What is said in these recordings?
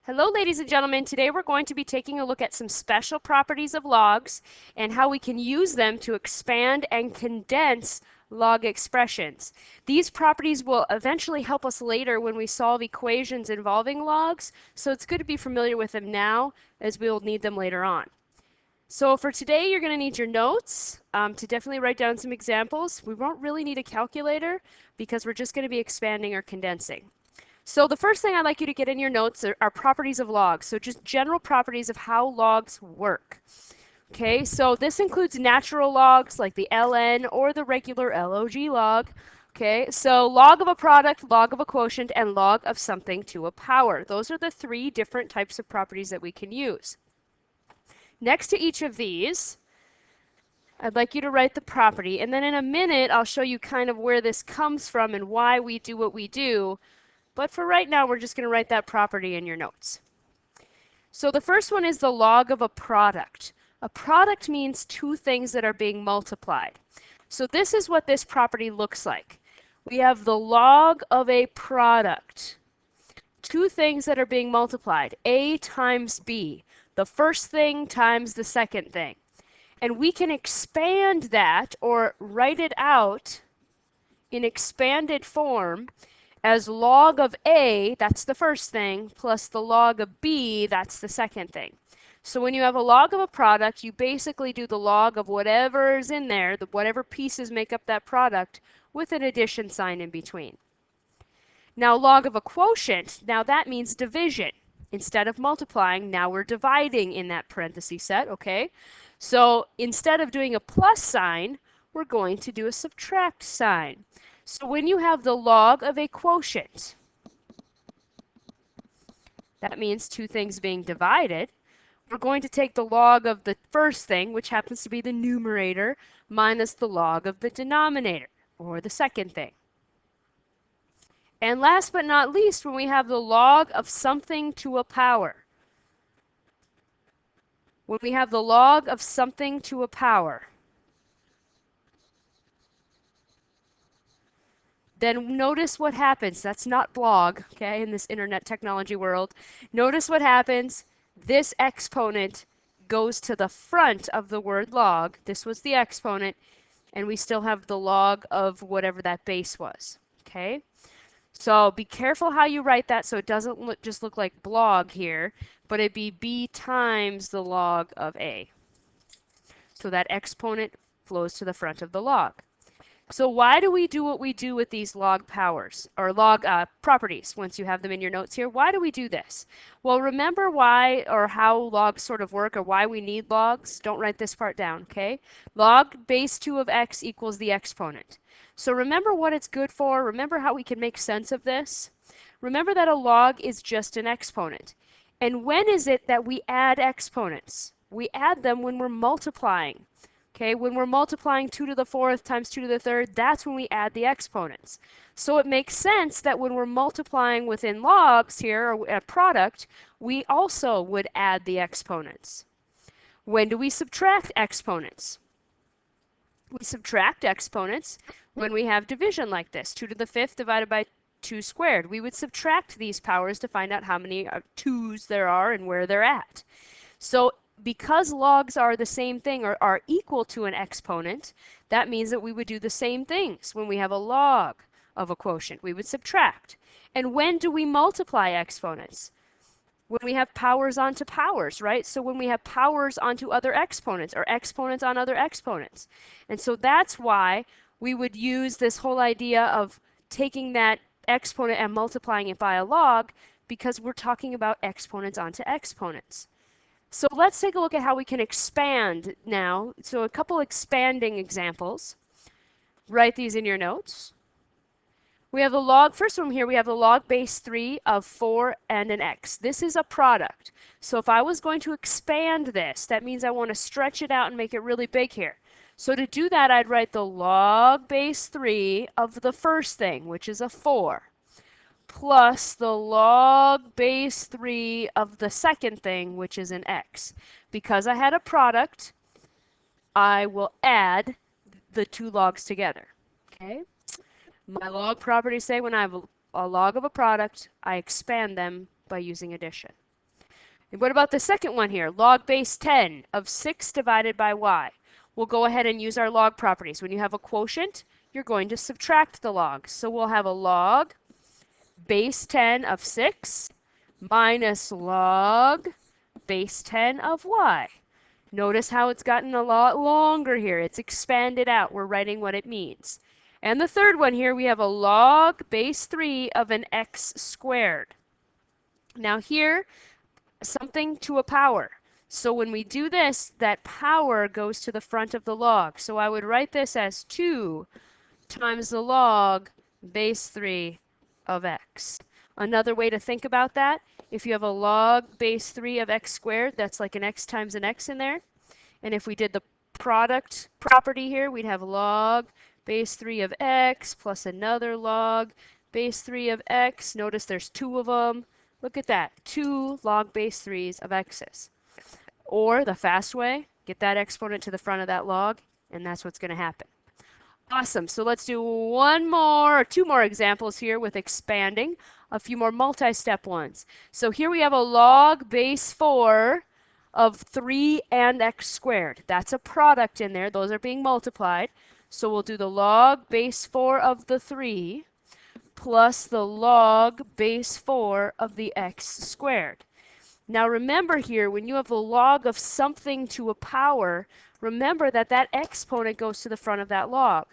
Hello, ladies and gentlemen. Today we're going to be taking a look at some special properties of logs and how we can use them to expand and condense log expressions. These properties will eventually help us later when we solve equations involving logs, so it's good to be familiar with them now as we'll need them later on. So for today, you're going to need your notes to definitely write down some examples. We won't really need a calculator because we're just going to be expanding or condensing. So the first thing I'd like you to get in your notes are properties of logs. So just general properties of how logs work. Okay, so this includes natural logs like the ln or the regular log log. Okay, so log of a product, log of a quotient, and log of something to a power. Those are the three different types of properties that we can use. Next to each of these, I'd like you to write the property, and then in a minute I'll show you kind of where this comes from and why we do what we do. But for right now, we're just going to write that property in your notes. So the first one is the log of a product. A product means two things that are being multiplied. So this is what this property looks like. We have the log of a product. Two things that are being multiplied, A times B. The first thing times the second thing. And we can expand that or write it out in expanded form as log of A, that's the first thing, plus the log of B, that's the second thing. So when you have a log of a product, you basically do the log of whatever's in there, whatever pieces make up that product, with an addition sign in between. Now log of a quotient, now that means division. Instead of multiplying, now we're dividing in that parenthesis set, okay? So instead of doing a plus sign, we're going to do a subtract sign. So when you have the log of a quotient, that means two things being divided. We're going to take the log of the first thing, which happens to be the numerator, minus the log of the denominator, or the second thing. And last but not least, when we have the log of something to a power. When we have the log of something to a power, then notice what happens. That's not blog, okay, in this internet technology world. Notice what happens. This exponent goes to the front of the word log. This was the exponent, and we still have the log of whatever that base was, okay? So be careful how you write that so it doesn't just look like blog here, but it'd be B times the log of A. So that exponent flows to the front of the log. So why do we do what we do with these log powers or log properties once you have them in your notes here? Why do we do this? Well, remember why or how logs sort of work or why we need logs? Don't write this part down, okay? Log base 2 of x equals the exponent. So remember what it's good for. Remember how we can make sense of this. Remember that a log is just an exponent. And when is it that we add exponents? We add them when we're multiplying. Okay, when we're multiplying 2 to the 4th times 2 to the 3rd, that's when we add the exponents. So it makes sense that when we're multiplying within logs here, or a product, we also would add the exponents. When do we subtract exponents? We subtract exponents when we have division like this, 2 to the 5th divided by 2 squared. We would subtract these powers to find out how many 2's there are and where they're at. So because logs are the same thing or are equal to an exponent, that means that we would do the same things when we have a log of a quotient. We would subtract. And when do we multiply exponents? When we have powers onto powers, right? So when we have powers onto other exponents or exponents on other exponents. And so that's why we would use this whole idea of taking that exponent and multiplying it by a log, because we're talking about exponents onto exponents. So let's take a look at how we can expand now. So a couple expanding examples. Write these in your notes. We have the log, first one here, we have the log base 3 of 4 and an x. This is a product. So if I was going to expand this, that means I want to stretch it out and make it really big here. So to do that, I'd write the log base 3 of the first thing, which is a 4. Plus the log base 3 of the second thing, which is an x. Because I had a product, I will add the two logs together. Okay? My log properties say when I have a log of a product, I expand them by using addition. And what about the second one here? Log base 10 of 6 divided by y. We'll go ahead and use our log properties. When you have a quotient, you're going to subtract the logs. So we'll have a log base 10 of 6 minus log base 10 of y. Notice how it's gotten a lot longer here. It's expanded out. We're writing what it means. And the third one here, we have a log base 3 of an x squared. Now here, something to a power. So when we do this, that power goes to the front of the log. So I would write this as 2 times the log base 3 of x. Another way to think about that, if you have a log base 3 of x squared, that's like an x times an x in there. And if we did the product property here, we'd have log base 3 of x plus another log base 3 of x. Notice there's 2 of them. Look at that, 2 log base 3s of x's. Or the fast way, get that exponent to the front of that log, and that's what's going to happen. Awesome. So let's do one more or two more examples here with expanding, a few more multi-step ones. So here we have a log base 4 of 3 and x squared. That's a product in there. Those are being multiplied. So we'll do the log base 4 of the 3 plus the log base 4 of the x squared. Now remember here, when you have the log of something to a power, remember that that exponent goes to the front of that log.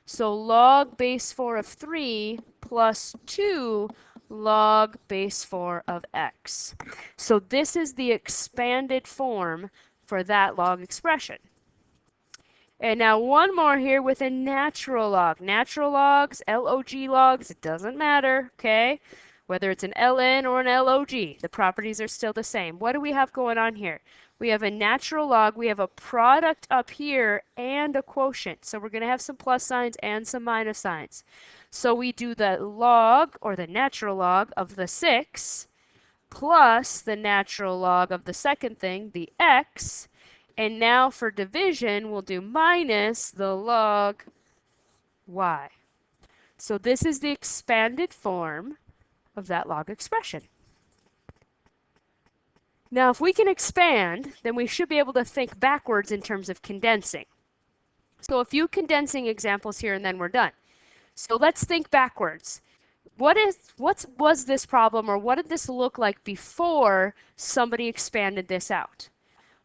So log base 4 of 3 plus 2 log base 4 of x. So this is the expanded form for that log expression. And now one more here with a natural log. Natural logs, LOG logs, it doesn't matter, okay? Whether it's an LN or an LOG, the properties are still the same. What do we have going on here? We have a natural log, we have a product up here, and a quotient. So we're going to have some plus signs and some minus signs. So we do the log, or the natural log, of the 6, plus the natural log of the second thing, the x, and now for division, we'll do minus the log y. So this is the expanded form of that log expression. Now, if we can expand, then we should be able to think backwards in terms of condensing. So a few condensing examples here, and then we're done. So let's think backwards. What was this problem, or what did this look like before somebody expanded this out?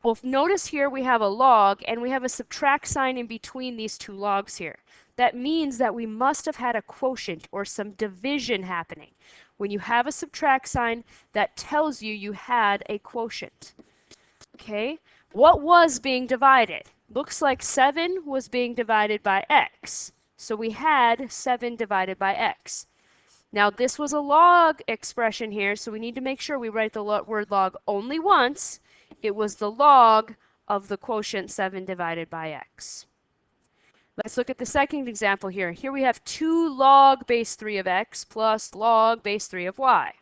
Well, notice here we have a log, and we have a subtract sign in between these two logs here. That means that we must have had a quotient or some division happening. When you have a subtract sign, that tells you you had a quotient. Okay? What was being divided? Looks like 7 was being divided by x. So we had 7 divided by x. Now this was a log expression here, so we need to make sure we write the word log only once. It was the log of the quotient 7 divided by x. Let's look at the second example here. Here we have 2 log base 3 of x plus log base 3 of y.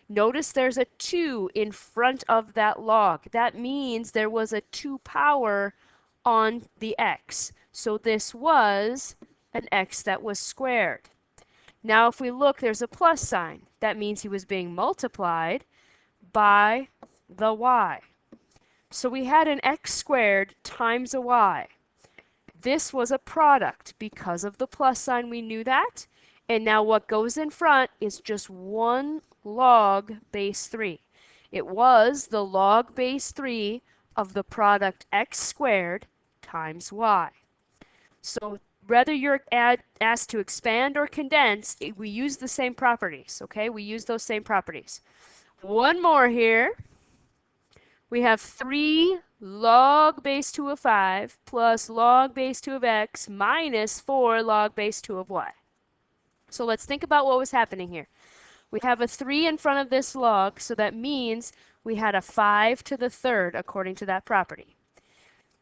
Notice there's a 2 in front of that log. That means there was a 2 power on the x. So this was an x that was squared. Now if we look, there's a plus sign. That means he was being multiplied by the y. So we had an x squared times a y. This was a product because of the plus sign. We knew that. And now what goes in front is just 1 log base 3. It was the log base 3 of the product x squared times y. So whether you're asked to expand or condense, we use the same properties, okay? We use those same properties. One more here. We have 3 log base 2 of 5 plus log base 2 of x minus 4 log base 2 of y. So let's think about what was happening here. We have a 3 in front of this log, so that means we had a 5 to the third according to that property.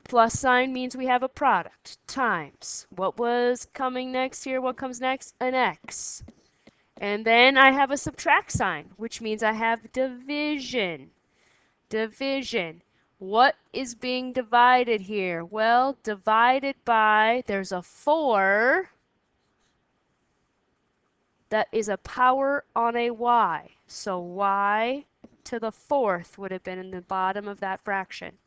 Plus sign means we have a product times. What was coming next here? What comes next? An x. And then I have a subtract sign, which means I have division. Division. What is being divided here? Well, divided by, there's a 4 that is a power on a y. So y to the fourth would have been in the bottom of that fraction.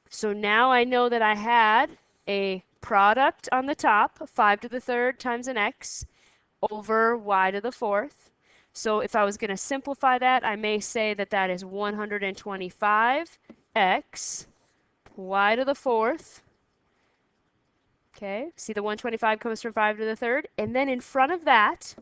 So now I know that I had a product on the top, 5 to the third times an x, over y to the fourth. So if I was going to simplify that, I may say that that is 125x y to the fourth. Okay, see the 125 comes from 5 to the third. And then in front of that,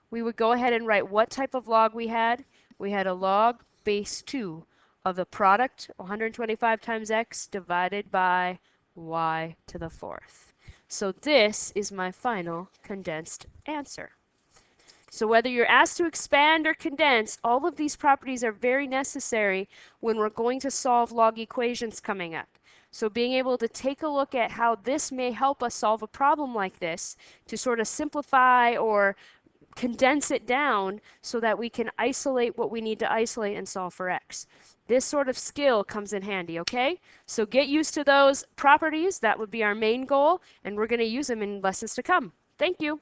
we would go ahead and write what type of log we had. We had a log base 2 of the product, 125 times x divided by y to the fourth. So this is my final condensed answer. So whether you're asked to expand or condense, all of these properties are very necessary when we're going to solve log equations coming up. So being able to take a look at how this may help us solve a problem like this to sort of simplify or condense it down so that we can isolate what we need to isolate and solve for x. This sort of skill comes in handy, okay? So get used to those properties. That would be our main goal, and we're going to use them in lessons to come. Thank you.